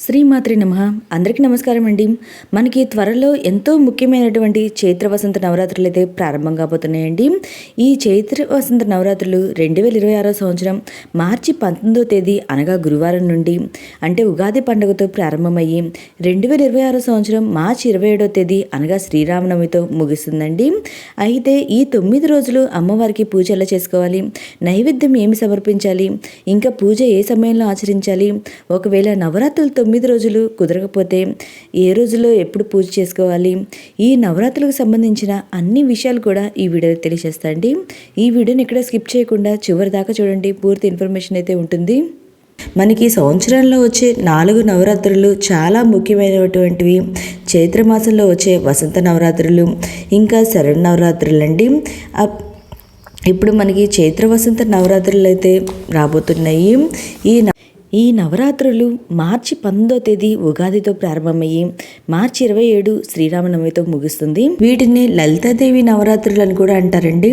శ్రీమాత్రి నమః. అందరికీ నమస్కారం అండి. మనకి త్వరలో ఎంతో ముఖ్యమైనటువంటి చైత్ర వసంత నవరాత్రులు అయితే ప్రారంభం కాబోతున్నాయండి. ఈ చైత్ర వసంత నవరాత్రులు 2026 సంవత్సరం మార్చి 19వ తేదీ అనగా గురువారం నుండి అంటే ఉగాది పండుగతో ప్రారంభమయ్యి 2026 సంవత్సరం మార్చి 27వ తేదీ అనగా శ్రీరామనవమితో ముగుస్తుందండి. అయితే ఈ 9 రోజులు అమ్మవారికి పూజ ఎలా చేసుకోవాలి, నైవేద్యం ఏమి సమర్పించాలి, ఇంకా పూజ ఏ సమయంలో ఆచరించాలి, ఒకవేళ నవరాత్రులు 9 రోజులు కుదరకపోతే ఏ రోజులో ఎప్పుడు పూజ చేసుకోవాలి, ఈ నవరాత్రులకు సంబంధించిన అన్ని విషయాలు కూడా ఈ వీడియోలో తెలియజేస్తా అండి. ఈ వీడియోని ఇక్కడ స్కిప్ చేయకుండా చివరి దాకా చూడండి, పూర్తి ఇన్ఫర్మేషన్ అయితే ఉంటుంది. మనకి సంవత్సరంలో వచ్చే 4 నవరాత్రులు చాలా ముఖ్యమైనటువంటివి. చైత్రమాసంలో వచ్చే వసంత నవరాత్రులు, ఇంకా శరన్నవరాత్రులు అండి. ఇప్పుడు మనకి చైత్ర వసంత నవరాత్రులు అయితే రాబోతున్నాయి. ఈ నవరాత్రులు మార్చి 19వ తేదీ ఉగాదితో ప్రారంభమయ్యి మార్చి 27 శ్రీరామనవమితో ముగుస్తుంది. వీటిని లలితాదేవి నవరాత్రులు అని కూడా అంటారండి.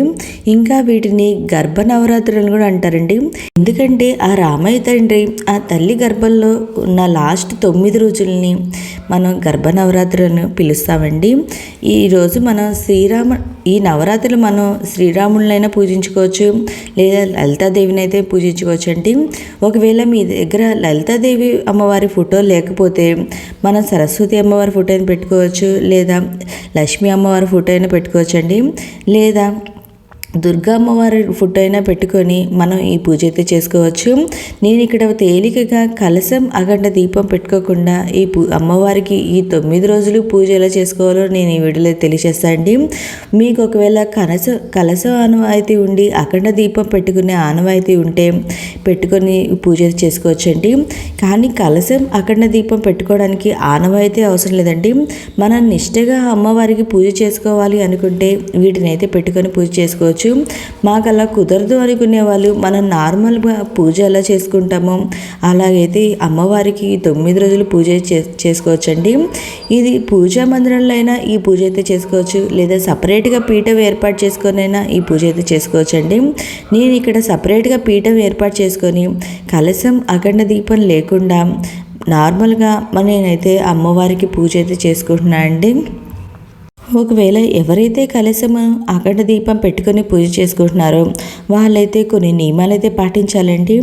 ఇంకా వీటిని గర్భ నవరాత్రులు అని కూడా అంటారండి. ఎందుకంటే ఆ రామయ్య తండ్రి ఆ తల్లి గర్భంలో ఉన్న లాస్ట్ 9 రోజుల్ని మనం గర్భ నవరాత్రులను పిలుస్తామండి. ఈరోజు మనం ఈ నవరాత్రులు మనం శ్రీరాములైనా పూజించుకోవచ్చు, లేదా లలితాదేవిని అయితే పూజించుకోవచ్చు అండి. ఒకవేళ మీ దగ్గర లలితాదేవి అమ్మవారి ఫోటో లేకపోతే మనం సరస్వతి అమ్మవారి ఫోటో అయినా పెట్టుకోవచ్చు, లేదా లక్ష్మీ అమ్మవారి ఫోటో అయినా పెట్టుకోవచ్చు అండి, లేదా దుర్గా అమ్మవారి ఫోటో అయినా పెట్టుకొని మనం ఈ పూజ అయితే చేసుకోవచ్చు. నేను ఇక్కడ తేలికగా కలశం అఖండ దీపం పెట్టుకోకుండా ఈ అమ్మవారికి ఈ 9 రోజులు పూజ ఎలా చేసుకోవాలో నేను ఈ వీడియోలో తెలియజేస్తాను అండి. మీకు ఒకవేళ కలశం ఆనవాయితీ ఉండి అఖండ దీపం పెట్టుకునే ఆనవాయితీ ఉంటే పెట్టుకొని పూజ చేసుకోవచ్చు అండి. కానీ కలశం అఖండ దీపం పెట్టుకోవడానికి ఆనవాయితీ అవసరం లేదండి. మనం నిష్టగా అమ్మవారికి పూజ చేసుకోవాలి అనుకుంటే వీటిని అయితే పెట్టుకొని పూజ చేసుకోవచ్చు. మాకు అలా కుదరదు అనుకునే వాళ్ళు మనం నార్మల్గా పూజ ఎలా చేసుకుంటామో అలాగైతే అమ్మవారికి 9 రోజులు పూజ చేసుకోవచ్చండి. ఇది పూజా మందిరంలో అయినా ఈ పూజ అయితే చేసుకోవచ్చు, లేదా సపరేట్గా పీఠం ఏర్పాటు చేసుకొని అయినా ఈ పూజ అయితే చేసుకోవచ్చండి. నేను ఇక్కడ సపరేట్గా పీఠం ఏర్పాటు చేసుకొని కలశం అఖండ దీపం లేకుండా నార్మల్గా నేనైతే అమ్మవారికి పూజ అయితే చేసుకుంటున్నాను అండి. ఒకవేళ ఎవరైతే కలశం అఖండ దీపం పెట్టుకొని పూజ చేసుకుంటున్నారో వాళ్ళైతే కొన్ని నియమాలు అయితే పాటించాలండి.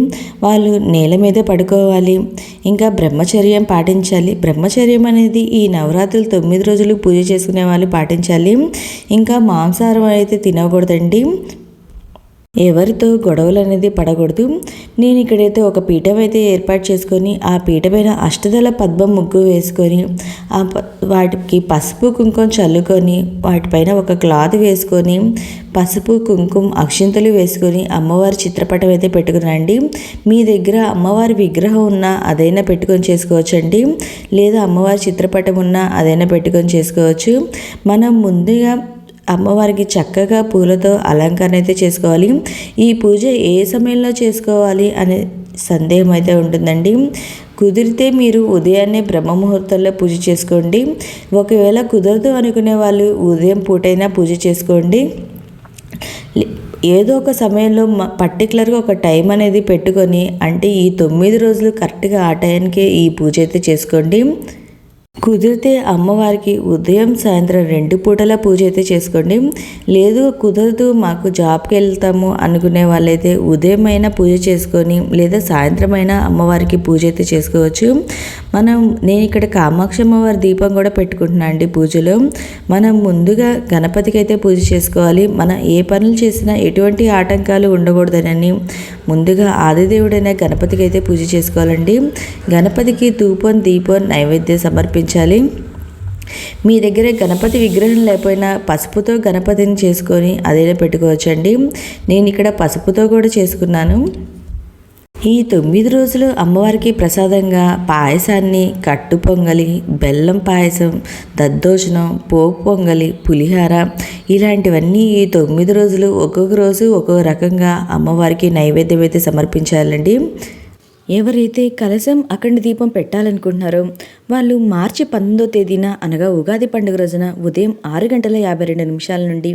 వాళ్ళు నేల మీద పడుకోవాలి, ఇంకా బ్రహ్మచర్యం పాటించాలి. బ్రహ్మచర్యం అనేది ఈ నవరాత్రులు 9 రోజులు పూజ చేసుకునే వాళ్ళు పాటించాలి. ఇంకా మాంసాహారం అయితే తినకూడదండి. ఎవరితో గొడవలు అనేది పడకూడదు. నేను ఇక్కడైతే ఒక పీఠం అయితే ఏర్పాటు చేసుకొని ఆ పీఠమైన అష్టదళ పద్మం ముగ్గు వేసుకొని వాటికి పసుపు కుంకుమ చల్లుకొని వాటిపైన ఒక క్లాత్ వేసుకొని పసుపు కుంకుమ అక్షింతలు వేసుకొని అమ్మవారి చిత్రపటం అయితే పెట్టుకునండి. మీ దగ్గర అమ్మవారి విగ్రహం ఉన్నా అదైనా పెట్టుకొని చేసుకోవచ్చండి, లేదా అమ్మవారి చిత్రపటం ఉన్నా అదైనా పెట్టుకొని చేసుకోవచ్చు. మనం ముందుగా అమ్మవారికి చక్కగా పూలతో అలంకరణ అయితే చేసుకోవాలి. ఈ పూజ ఏ సమయంలో చేసుకోవాలి అనే సందేహం అయితే ఉంటుందండి. కుదిరితే మీరు ఉదయాన్నే బ్రహ్మ ముహూర్తంలో పూజ చేసుకోండి. ఒకవేళ కుదరదు అనుకునే వాళ్ళు ఉదయం పూటైనా పూజ చేసుకోండి. ఏదో ఒక సమయంలో పర్టికులర్గా ఒక టైం అనేది పెట్టుకొని, అంటే ఈ 9 రోజులు కరెక్ట్గా ఆ టైంకే ఈ పూజ అయితే చేసుకోండి. కుదిరితే అమ్మవారికి ఉదయం సాయంత్రం 2 పూటల పూజ అయితే చేసుకోండి. లేదు కుదరదు మాకు జాబ్కి వెళ్తాము అనుకునే వాళ్ళైతే ఉదయం అయినా పూజ చేసుకొని, లేదా సాయంత్రం అయినా అమ్మవారికి పూజ అయితే చేసుకోవచ్చు. నేను ఇక్కడ కామాక్షి అమ్మవారి దీపం కూడా పెట్టుకుంటున్నాను అండి పూజలో. మనం ముందుగా గణపతికి అయితే పూజ చేసుకోవాలి. మనం ఏ పనులు చేసినా ఎటువంటి ఆటంకాలు ఉండకూడదని ముందుగా ఆదిదేవుడైన గణపతికి అయితే పూజ చేసుకోవాలండి. గణపతికి ధూపం దీపం నైవేద్యం సమర్పించాలి. మీ దగ్గర గణపతి విగ్రహం లేకపోయినా పసుపుతో గణపతిని చేసుకొని అదైనా పెట్టుకోవచ్చండి. నేను ఇక్కడ పసుపుతో కూడా చేసుకున్నాను. ఈ 9 రోజులు అమ్మవారికి ప్రసాదంగా పాయసాన్ని, కట్టు పొంగలి, బెల్లం పాయసం, దద్దోజనం, పోపు పొంగలి, పులిహార ఇలాంటివన్నీ ఈ 9 రోజులు ఒక్కొక్క రోజు ఒక్కొక్క రకంగా అమ్మవారికి నైవేద్యం అయితే సమర్పించాలండి. ఎవరైతే కలశం అఖండ దీపం పెట్టాలనుకుంటున్నారో వాళ్ళు మార్చి 19వ తేదీన అనగా ఉగాది పండుగ రోజున ఉదయం 6:52 నుండి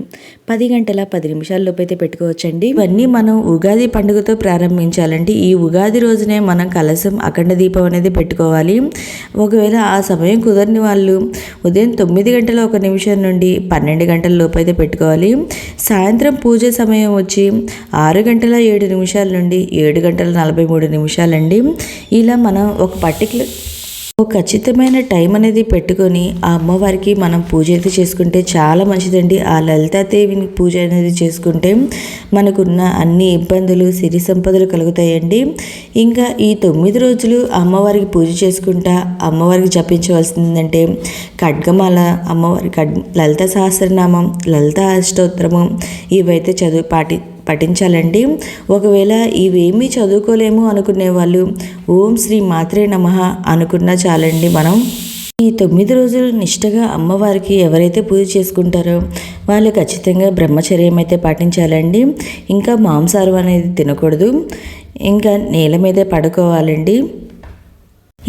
10:10 లోపు అయితే పెట్టుకోవచ్చండి. ఇవన్నీ మనం ఉగాది పండుగతో ప్రారంభించాలండి. ఈ ఉగాది రోజునే మనం కలశం అఖండ దీపం అనేది పెట్టుకోవాలి. ఒకవేళ ఆ సమయం కుదరని వాళ్ళు ఉదయం 9:01 నుండి 12 లోపు అయితే పెట్టుకోవాలి. సాయంత్రం పూజ సమయం వచ్చి 6:07 నుండి 7:43 అండి. ఇలా మనం ఒక ఖచ్చితమైన టైం అనేది పెట్టుకొని ఆ అమ్మవారికి మనం పూజ అయితే చేసుకుంటే చాలా మంచిదండి. ఆ లలితాదేవిని పూజ అనేది చేసుకుంటే మనకున్న అన్ని ఇబ్బందులు సిరి సంపదలు కలుగుతాయండి. ఇంకా ఈ 9 రోజులు అమ్మవారికి పూజ చేసుకుంటా అమ్మవారికి జపించవలసిందంటే ఖడ్గమాల, అమ్మవారి లలిత సహస్రనామం, లలిత అష్టోత్తరము ఇవైతే పఠించాలండి. ఒకవేళ ఇవేమీ చదువుకోలేము అనుకునే వాళ్ళు ఓం శ్రీ మాత్రే నమః అనుకున్నా చాలండి. మనం ఈ 9 రోజులు నిష్టగా అమ్మవారికి ఎవరైతే పూజ చేసుకుంటారో వాళ్ళు ఖచ్చితంగా బ్రహ్మచర్యం అయితే పాటించాలండి. ఇంకా మాంసాహారం అనేది తినకూడదు. ఇంకా నేల మీదే పడుకోవాలండి.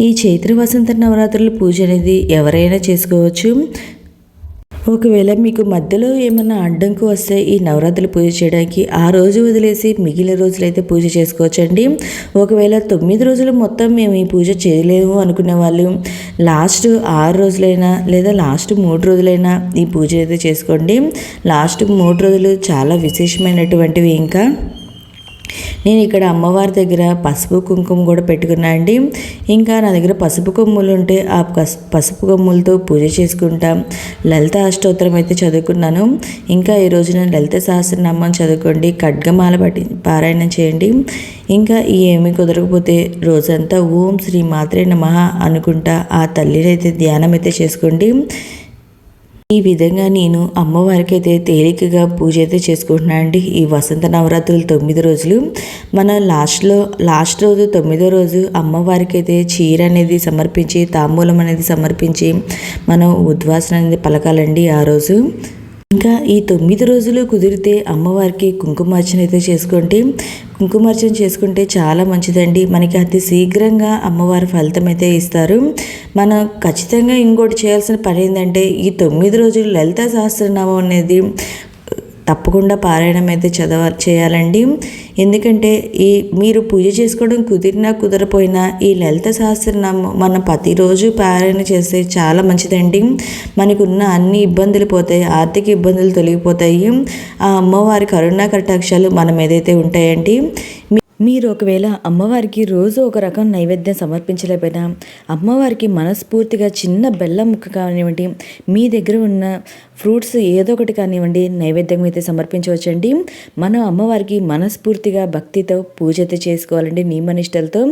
ఈ చైత్ర వసంత నవరాత్రుల పూజ అనేది ఎవరైనా చేసుకోవచ్చు. ఒకవేళ మీకు మధ్యలో ఏమైనా అడ్డంకు వస్తే ఈ నవరాత్రులు పూజ చేయడానికి ఆ రోజు వదిలేసి మిగిలిన రోజులైతే పూజ చేసుకోవచ్చండి. ఒకవేళ 9 రోజులు మొత్తం మేము ఈ పూజ చేయలేము అనుకునే వాళ్ళు లాస్ట్ 6 రోజులైనా లేదా లాస్ట్ 3 రోజులైనా ఈ పూజ అయితే చేసుకోండి. లాస్ట్ 3 రోజులు చాలా విశేషమైనటువంటివి. ఇంకా నేను ఇక్కడ అమ్మవారి దగ్గర పసుపు కుంకుమ కూడా పెట్టుకున్నా అండి. ఇంకా నా దగ్గర పసుపు కొమ్ములు ఉంటే ఆ పసుపు కొమ్ములతో పూజ చేసుకుంటా లలిత అష్టోత్తరం అయితే చదువుకున్నాను. ఇంకా ఈ రోజున లలిత సహస్రనామం చదువుకోండి, ఖడ్గమాల పారాయణం చేయండి. ఇంకా ఏమి కుదరకపోతే రోజంతా ఓం శ్రీ మాత్రే నమః అనుకుంటా ఆ తల్లిని అయితే ధ్యానం అయితే చేసుకోండి. ఈ విధంగా నేను అమ్మవారికి అయితే తేలికగా పూజ అయితే చేసుకుంటున్నాను అండి. ఈ వసంత నవరాత్రులు 9 రోజులు మన లాస్ట్ రోజు 9వ రోజు అమ్మవారికి అయితే చీర అనేది సమర్పించి తాంబూలం అనేది సమర్పించి మనం ఉద్వాసన అనేది పలకాలండి ఆ రోజు. ఇంకా ఈ 9 రోజులు కుదిరితే అమ్మవారికి కుంకుమార్చన అయితే చేసుకోండి. కుంకుమార్చన చేసుకుంటే చాలా మంచిదండి. మనకి అతి శీఘ్రంగా అమ్మవారి ఫలితం అయితే ఇస్తారు. మనం ఖచ్చితంగా ఇంకోటి చేయాల్సిన పని ఏంటంటే ఈ 9 రోజులు లలిత సహస్రనామం అనేది తప్పకుండా పారాయణం అయితే చేయాలండి. ఎందుకంటే మీరు పూజ చేసుకోవడం కుదిరినా కుదరపోయినా ఈ లలిత సహస్రనామం మనం ప్రతిరోజు పారాయణ చేస్తే చాలా మంచిదండి. మనకున్న అన్ని ఇబ్బందులు పోతాయి, ఆర్థిక ఇబ్బందులు తొలగిపోతాయి. ఆ అమ్మవారి కరుణా కటాక్షాలు మన మీదైతే ఉంటాయండి. మీరు ఒకవేళ అమ్మవారికి రోజు ఒక రకం నైవేద్యం సమర్పించలేకపోయినా అమ్మవారికి మనస్ఫూర్తిగా చిన్న బెల్లం ముక్క కానివ్వండి, మీ దగ్గర ఉన్న ఫ్రూట్స్ ఏదో ఒకటి కానివ్వండి నైవేద్యం అయితే సమర్పించవచ్చండి. మనం అమ్మవారికి మనస్ఫూర్తిగా భక్తితో పూజ అయితే చేసుకోవాలండి, నియమనిష్టలతో.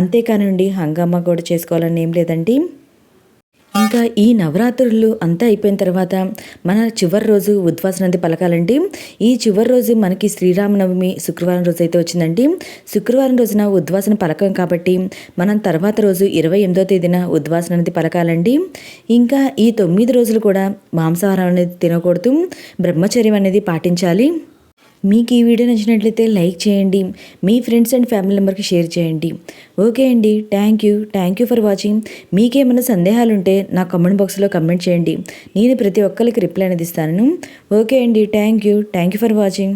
అంతేకానివ్వండి హంగామా కూడా చేసుకోవాలని ఏం లేదండి. ఇంకా ఈ నవరాత్రులు అంతా అయిపోయిన తర్వాత మన చివరి రోజు ఉద్వాసన అనేది పలకాలండి. ఈ చివరి రోజు మనకి శ్రీరామనవమి శుక్రవారం రోజు అయితే వచ్చిందండి. శుక్రవారం రోజున ఉద్వాసన పలకం కాబట్టి మనం తర్వాత రోజు 28వ తేదీన ఉద్వాసన అనేది పలకాలండి. ఇంకా ఈ 9 రోజులు కూడా మాంసాహారం అనేది తినకూడదు, బ్రహ్మచర్యం అనేది పాటించాలి. మీకు ఈ వీడియో నచ్చినట్లయితే లైక్ చేయండి, మీ ఫ్రెండ్స్ అండ్ ఫ్యామిలీ మెంబర్కి షేర్ చేయండి. ఓకే అండి, థ్యాంక్ యూ ఫర్ వాచింగ్. మీకేమైనా సందేహాలు ఉంటే నా కామెంట్ బాక్స్లో కమెంట్ చేయండి, నేను ప్రతి ఒక్కరికి రిప్లై అనేది ఇస్తాను. ఓకే అండి, థ్యాంక్ యూ ఫర్ వాచింగ్.